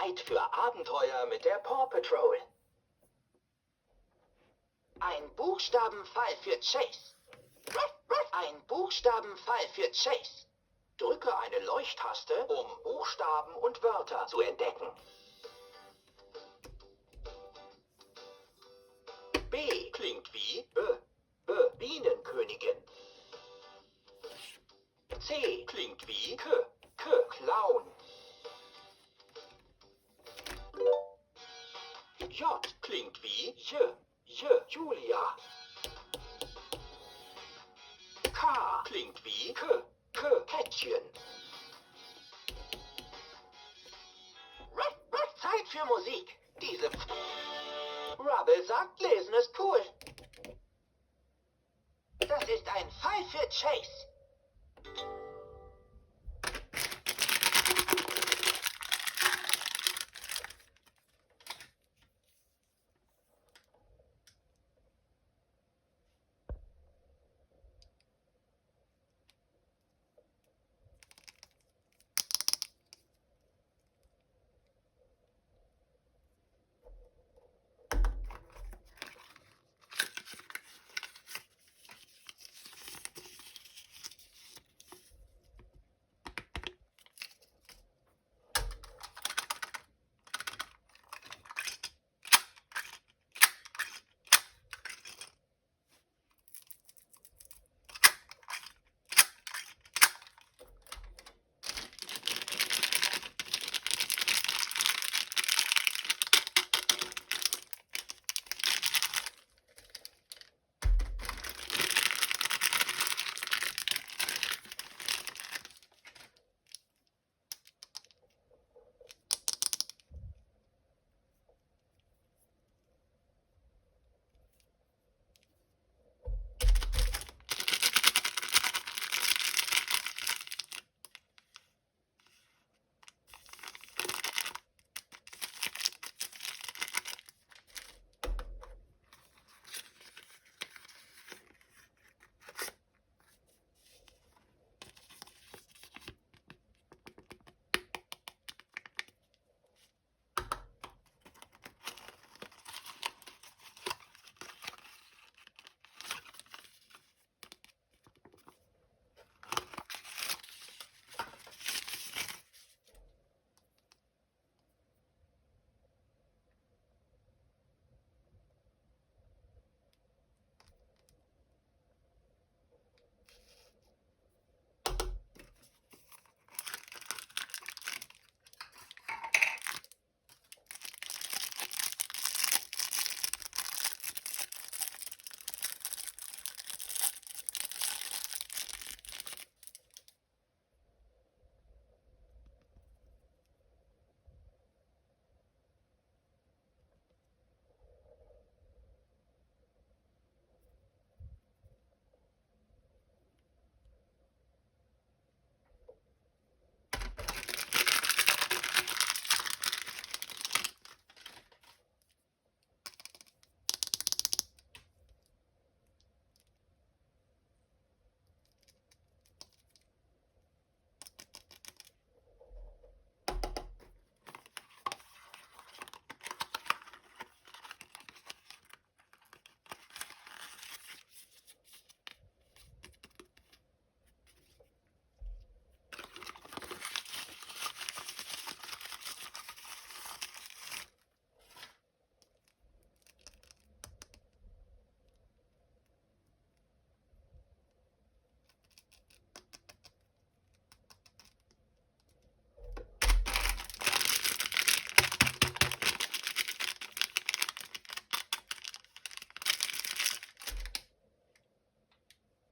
Zeit für Abenteuer mit der Paw Patrol. Ein Buchstabenfall für Chase. Ein Buchstabenfall für Chase. Drücke eine Leuchttaste, um Buchstaben und Wörter zu entdecken. B klingt wie Bienenkönigin. C klingt wie Clown. J klingt wie Julia. K klingt wie Kätzchen. Zeit für Musik. Rubble sagt, lesen ist cool. Das ist ein Fall für Chase.